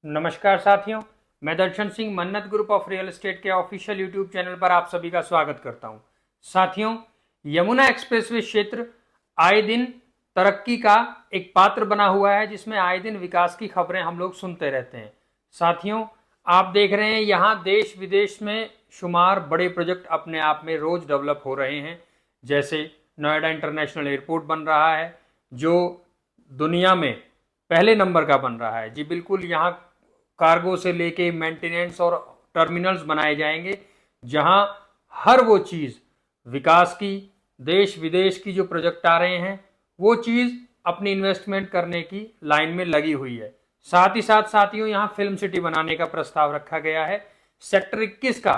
नमस्कार साथियों, मैं दर्शन सिंह मन्नत ग्रुप ऑफ रियल एस्टेट के ऑफिशियल यूट्यूब चैनल पर आप सभी का स्वागत करता हूं। साथियों, यमुना एक्सप्रेसवे क्षेत्र आए दिन तरक्की का एक पात्र बना हुआ है, जिसमें आए दिन विकास की खबरें हम लोग सुनते रहते हैं। साथियों, आप देख रहे हैं यहाँ देश विदेश में शुमार बड़े प्रोजेक्ट अपने आप में रोज डेवलप हो रहे हैं। जैसे नोएडा इंटरनेशनल एयरपोर्ट बन रहा है, जो दुनिया में पहले नंबर का बन रहा है। जी बिल्कुल, यहाँ कार्गो से लेके मेंटेनेंस और टर्मिनल्स बनाए जाएंगे, जहां हर वो चीज़ विकास की, देश विदेश की जो प्रोजेक्ट आ रहे हैं, वो चीज़ अपनी इन्वेस्टमेंट करने की लाइन में लगी हुई है। साथ ही साथ साथियों, यहाँ फिल्म सिटी बनाने का प्रस्ताव रखा गया है। सेक्टर 21 का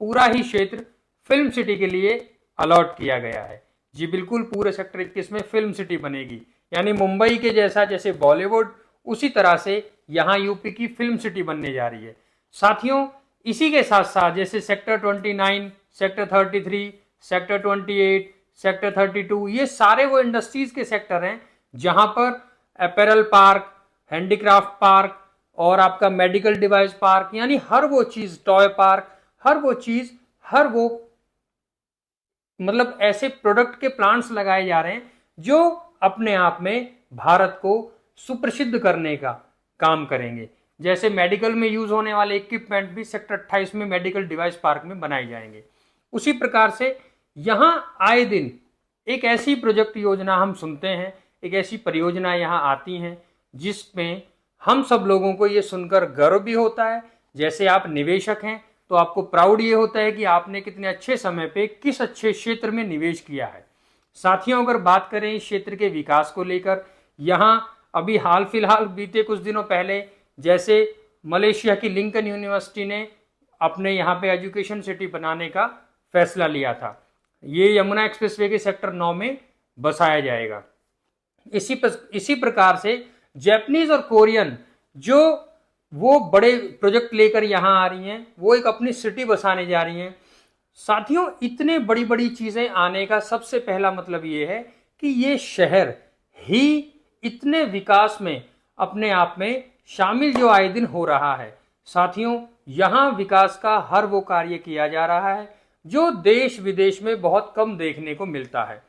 पूरा ही क्षेत्र फिल्म सिटी के लिए अलॉट किया गया है। जी बिल्कुल, पूरे सेक्टर 21 में फिल्म सिटी बनेगी, यानी मुंबई के जैसा जैसे बॉलीवुड, उसी तरह से यहाँ यूपी की फिल्म सिटी बनने जा रही है। साथियों, इसी के साथ साथ जैसे सेक्टर 29, सेक्टर 33, सेक्टर 28, सेक्टर 32, ये सारे वो इंडस्ट्रीज के सेक्टर हैं जहां पर अपैरल पार्क, हैंडीक्राफ्ट पार्क और आपका मेडिकल डिवाइस पार्क, यानी हर वो चीज, टॉय पार्क, हर वो चीज, हर वो मतलब ऐसे प्रोडक्ट के प्लांट्स लगाए जा रहे हैं जो अपने आप में भारत को सुप्रसिद्ध करने का काम करेंगे। जैसे मेडिकल में यूज होने वाले इक्विपमेंट भी सेक्टर 28 में मेडिकल डिवाइस पार्क में बनाए जाएंगे। उसी प्रकार से यहां आए दिन एक ऐसी प्रोजेक्ट योजना हम सुनते हैं, एक ऐसी परियोजना यहां आती हैं जिसमें हम सब लोगों को ये सुनकर गर्व भी होता है। जैसे आप निवेशक हैं तो आपको प्राउड ये होता है कि आपने कितने अच्छे समय पे किस अच्छे क्षेत्र में निवेश किया है। साथियों, अगर बात करें इस क्षेत्र के विकास को लेकर, यहाँ अभी हाल फिलहाल बीते कुछ दिनों पहले जैसे मलेशिया की लिंकन यूनिवर्सिटी ने अपने यहाँ पे एजुकेशन सिटी बनाने का फैसला लिया था। ये यमुना एक्सप्रेसवे के सेक्टर 9 में बसाया जाएगा। इसी प्रकार से जापानीज और कोरियन जो वो बड़े प्रोजेक्ट लेकर यहाँ आ रही हैं, वो एक अपनी सिटी बसाने जा रही हैं। साथियों, इतने बड़ी बड़ी चीजें आने का सबसे पहला मतलब ये है कि ये शहर ही इतने विकास में अपने आप में शामिल जो आए दिन हो रहा है। साथियों, यहाँ विकास का हर वो कार्य किया जा रहा है जो देश विदेश में बहुत कम देखने को मिलता है।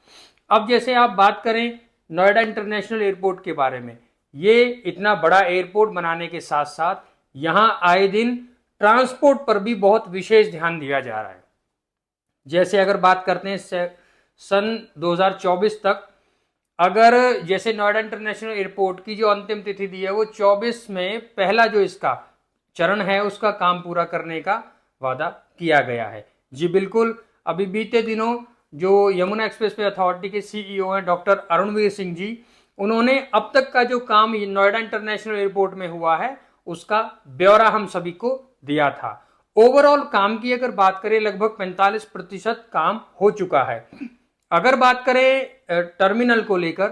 अब जैसे आप बात करें नोएडा इंटरनेशनल एयरपोर्ट के बारे में, ये इतना बड़ा एयरपोर्ट बनाने के साथ साथ यहाँ आए दिन ट्रांसपोर्ट पर भी बहुत विशेष ध्यान दिया जा रहा है। जैसे अगर बात करते हैं सन 2024 तक, अगर जैसे नोएडा इंटरनेशनल एयरपोर्ट की जो अंतिम तिथि दी है वो 24 में पहला जो इसका चरण है उसका काम पूरा करने का वादा किया गया है। जी बिल्कुल, अभी बीते दिनों जो यमुना एक्सप्रेसवे अथॉरिटी के सीईओ हैं डॉक्टर अरुणवीर सिंह जी, उन्होंने अब तक का जो काम नोएडा इंटरनेशनल एयरपोर्ट में हुआ है उसका ब्यौरा हम सभी को दिया था। ओवरऑल काम की अगर बात करें, लगभग 45% काम हो चुका है। अगर बात करें टर्मिनल को लेकर,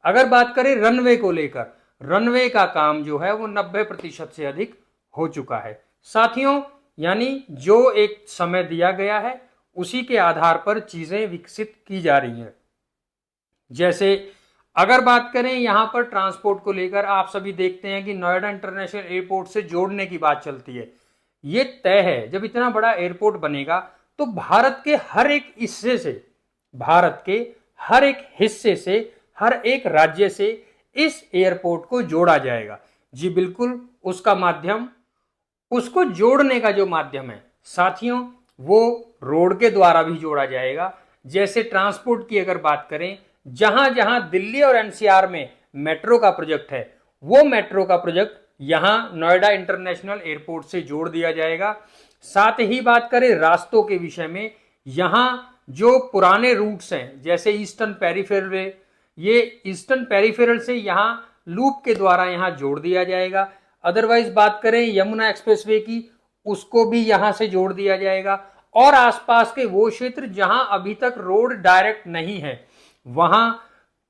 अगर बात करें रनवे को लेकर, रनवे का काम जो है वो 90% से अधिक हो चुका है। साथियों, यानी जो एक समय दिया गया है उसी के आधार पर चीजें विकसित की जा रही हैं। जैसे अगर बात करें यहाँ पर ट्रांसपोर्ट को लेकर, आप सभी देखते हैं कि नोएडा इंटरनेशनल एयरपोर्ट से जोड़ने की बात चलती है। ये तय है, जब इतना बड़ा एयरपोर्ट बनेगा तो भारत के हर एक हिस्से से, हर एक राज्य से इस एयरपोर्ट को जोड़ा जाएगा। जी बिल्कुल, उसको जोड़ने का जो माध्यम है साथियों, वो रोड के द्वारा भी जोड़ा जाएगा। जैसे ट्रांसपोर्ट की अगर बात करें, जहां जहां दिल्ली और एनसीआर में मेट्रो का प्रोजेक्ट है, वो मेट्रो का प्रोजेक्ट यहां नोएडा इंटरनेशनल एयरपोर्ट से जोड़ दिया जाएगा। साथ ही बात करें रास्तों के विषय में, यहां जो पुराने रूट्स हैं जैसे ईस्टर्न पेरिफेरल वे, ये ईस्टर्न पेरिफेरल से यहां लूप के द्वारा यहां जोड़ दिया जाएगा। अदरवाइज बात करें यमुना एक्सप्रेसवे की, उसको भी यहां से जोड़ दिया जाएगा। और आसपास के वो क्षेत्र जहां अभी तक रोड डायरेक्ट नहीं है, वहां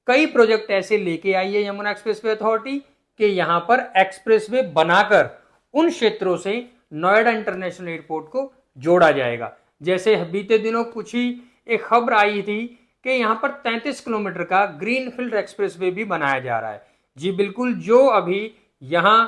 कई प्रोजेक्ट ऐसे लेके आई है यमुना एक्सप्रेसवे अथॉरिटी कि यहां पर एक्सप्रेसवे बनाकर उन क्षेत्रों से नोएडा इंटरनेशनल एयरपोर्ट को जोड़ा जाएगा। जैसे बीते दिनों कुछ ही एक खबर आई थी कि यहां पर 33 किलोमीटर का ग्रीनफील्ड एक्सप्रेसवे भी बनाया जा रहा है। जी बिल्कुल, जो अभी यहां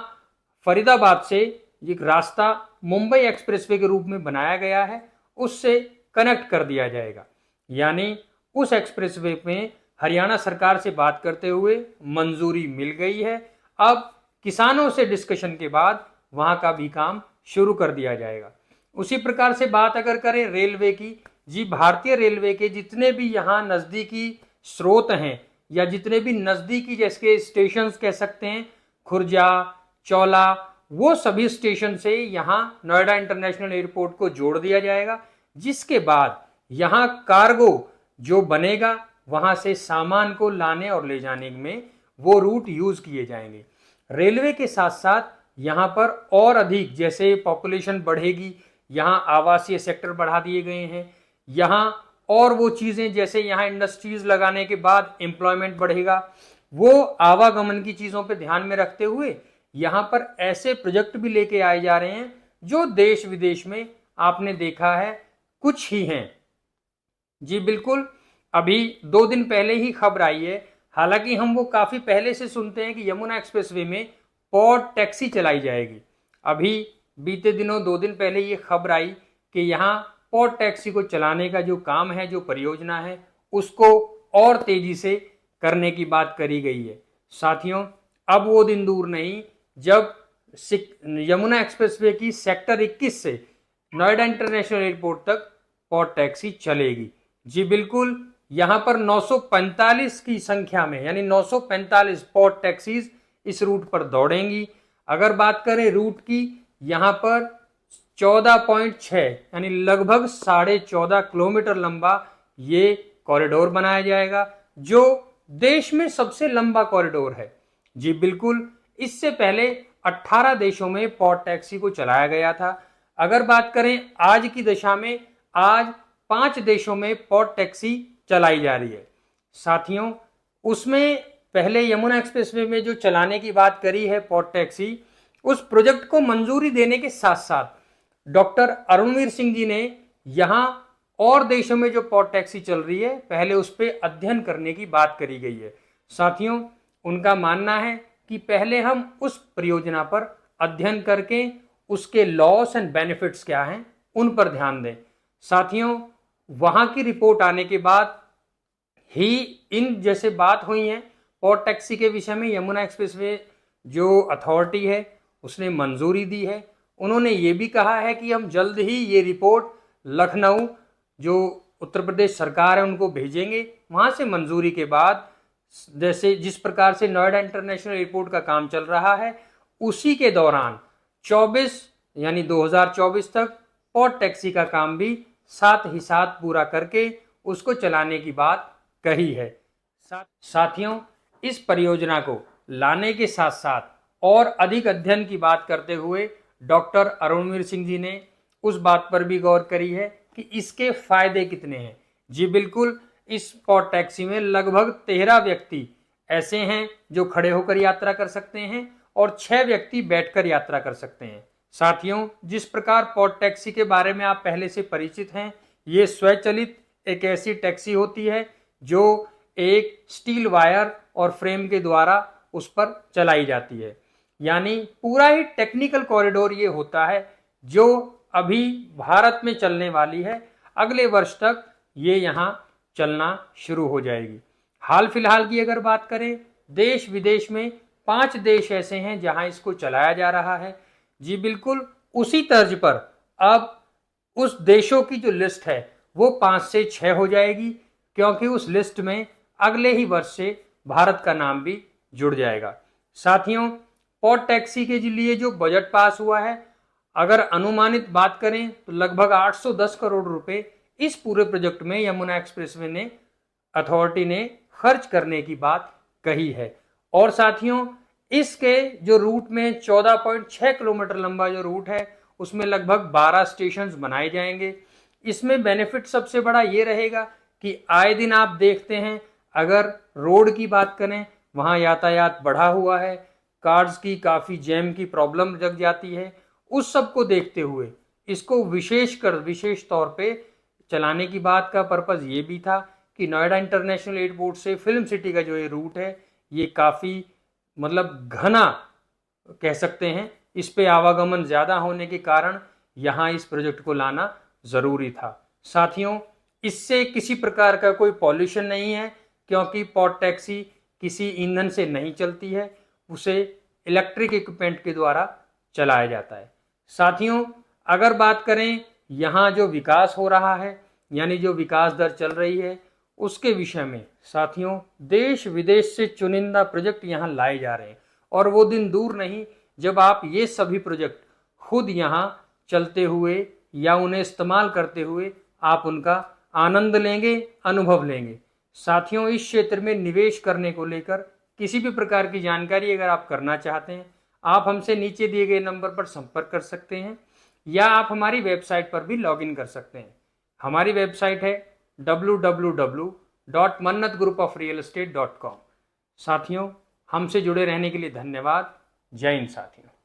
फरीदाबाद से एक रास्ता मुंबई एक्सप्रेसवे के रूप में बनाया गया है, उससे कनेक्ट कर दिया जाएगा। यानी उस एक्सप्रेसवे में हरियाणा सरकार से बात करते हुए मंजूरी मिल गई है। अब किसानों से डिस्कशन के बाद वहां का भी काम शुरू कर दिया जाएगा। उसी प्रकार से बात अगर करें रेलवे की, जी भारतीय रेलवे के जितने भी यहाँ नज़दीकी स्रोत हैं या जितने भी नज़दीकी जैसे स्टेशंस कह सकते हैं, खुर्जा, चौला, वो सभी स्टेशन से यहाँ नोएडा इंटरनेशनल एयरपोर्ट को जोड़ दिया जाएगा, जिसके बाद यहाँ कार्गो जो बनेगा वहाँ से सामान को लाने और ले जाने में वो रूट यूज़ किए जाएंगे। रेलवे के साथ साथ यहाँ पर और अधिक जैसे पॉपुलेशन बढ़ेगी, यहाँ आवासीय सेक्टर बढ़ा दिए गए हैं, यहाँ और वो चीज़ें जैसे यहाँ इंडस्ट्रीज लगाने के बाद एम्प्लॉयमेंट बढ़ेगा, वो आवागमन की चीज़ों पे ध्यान में रखते हुए यहाँ पर ऐसे प्रोजेक्ट भी लेके आए जा रहे हैं जो देश विदेश में आपने देखा है कुछ ही हैं। जी बिल्कुल, अभी 2 दिन पहले ही खबर आई है, हालांकि हम वो काफ़ी पहले से सुनते हैं कि यमुना एक्सप्रेसवे में पॉड टैक्सी चलाई जाएगी। अभी बीते दिनों 2 दिन पहले ये खबर आई कि यहाँ पॉड टैक्सी को चलाने का जो काम है, जो परियोजना है, उसको और तेजी से करने की बात करी गई है। साथियों, अब वो दिन दूर नहीं जब यमुना एक्सप्रेसवे की सेक्टर 21 से नोएडा इंटरनेशनल एयरपोर्ट तक पॉड टैक्सी चलेगी। जी बिल्कुल, यहाँ पर 945 की संख्या में यानी 945 पॉड टैक्सीज इस रूट पर दौड़ेंगी। अगर बात करें रूट की, यहाँ पर 14.6 यानी लगभग 14.5 किलोमीटर लंबा ये कॉरिडोर बनाया जाएगा, जो देश में सबसे लंबा कॉरिडोर है। जी बिल्कुल, इससे पहले 18 देशों में पॉड टैक्सी को चलाया गया था। अगर बात करें आज की दशा में, आज 5 देशों में पॉड टैक्सी चलाई जा रही है। साथियों, उसमें पहले यमुना एक्सप्रेसवे में जो चलाने की बात करी है पॉड टैक्सी, उस प्रोजेक्ट को मंजूरी देने के साथ साथ डॉक्टर अरुणवीर सिंह जी ने यहाँ और देशों में जो पॉड टैक्सी चल रही है पहले उस पर अध्ययन करने की बात करी गई है। साथियों, उनका मानना है कि पहले हम उस परियोजना पर अध्ययन करके उसके लॉस एंड बेनिफिट्स क्या हैं उन पर ध्यान दें। साथियों, वहाँ की रिपोर्ट आने के बाद ही इन जैसे बात हुई है पॉड टैक्सी के विषय में यमुना एक्सप्रेसवे जो अथॉरिटी है उसने मंजूरी दी है। उन्होंने ये भी कहा है कि हम जल्द ही ये रिपोर्ट लखनऊ जो उत्तर प्रदेश सरकार है उनको भेजेंगे, वहाँ से मंजूरी के बाद जैसे जिस प्रकार से नोएडा इंटरनेशनल एयरपोर्ट का काम चल रहा है उसी के दौरान 24 यानी 2024 तक पॉड टैक्सी का काम भी साथ ही साथ पूरा करके उसको चलाने की बात कही है। साथियों, इस परियोजना को लाने के साथ साथ और अधिक अध्ययन की बात करते हुए डॉक्टर अरुणवीर सिंह जी ने उस बात पर भी गौर करी है कि इसके फायदे कितने हैं। जी बिल्कुल, इस पॉड टैक्सी में लगभग 13 व्यक्ति ऐसे हैं जो खड़े होकर यात्रा कर सकते हैं और 6 व्यक्ति बैठकर यात्रा कर सकते हैं। साथियों, जिस प्रकार पॉड टैक्सी के बारे में आप पहले से परिचित हैं, ये स्वचालित एक ऐसी टैक्सी होती है जो एक स्टील वायर और फ्रेम के द्वारा उस पर चलाई जाती है। यानी पूरा ही टेक्निकल कॉरिडोर ये होता है जो अभी भारत में चलने वाली है। अगले वर्ष तक ये यहाँ चलना शुरू हो जाएगी। हाल फिलहाल की अगर बात करें, देश विदेश में 5 देश ऐसे हैं जहां इसको चलाया जा रहा है। जी बिल्कुल, उसी तर्ज पर अब उस देशों की जो लिस्ट है वो 5 से 6 हो जाएगी, क्योंकि उस लिस्ट में अगले ही वर्ष से भारत का नाम भी जुड़ जाएगा। साथियों, पॉड टैक्सी के लिए जो बजट पास हुआ है, अगर अनुमानित बात करें तो लगभग 810 करोड़ रुपए इस पूरे प्रोजेक्ट में यमुना एक्सप्रेसवे ने अथॉरिटी ने खर्च करने की बात कही है। और साथियों, इसके जो रूट में 14.6 किलोमीटर लंबा जो रूट है उसमें लगभग 12 स्टेशंस बनाए जाएंगे। इसमें बेनिफिट सबसे बड़ा ये रहेगा कि आए दिन आप देखते हैं, अगर रोड की बात करें वहाँ यातायात बढ़ा हुआ है, कार्स की काफ़ी जैम की प्रॉब्लम लग जाती है। उस सब को देखते हुए इसको विशेष तौर पे चलाने की बात का पर्पज़ ये भी था कि नोएडा इंटरनेशनल एयरपोर्ट से फिल्म सिटी का जो ये रूट है ये काफ़ी मतलब घना कह सकते हैं इस पे आवागमन ज़्यादा होने के कारण यहाँ इस प्रोजेक्ट को लाना ज़रूरी था। साथियों, इससे किसी प्रकार का कोई पॉल्यूशन नहीं है, क्योंकि पॉड टैक्सी किसी ईंधन से नहीं चलती है, उसे इलेक्ट्रिक इक्विपमेंट के द्वारा चलाया जाता है। साथियों, अगर बात करें यहाँ जो विकास हो रहा है, यानी जो विकास दर चल रही है, उसके विषय में साथियों, देश विदेश से चुनिंदा प्रोजेक्ट यहाँ लाए जा रहे हैं और वो दिन दूर नहीं जब आप ये सभी प्रोजेक्ट खुद यहाँ चलते हुए या उन्हें इस्तेमाल करते हुए आप उनका आनंद लेंगे, अनुभव लेंगे। साथियों, इस क्षेत्र में निवेश करने को लेकर किसी भी प्रकार की जानकारी अगर आप करना चाहते हैं, आप हमसे नीचे दिए गए नंबर पर संपर्क कर सकते हैं या आप हमारी वेबसाइट पर भी लॉगिन कर सकते हैं। हमारी वेबसाइट है www.mannatgroupofrealestate.com। साथियों, हमसे जुड़े रहने के लिए धन्यवाद। जय हिंद साथियों।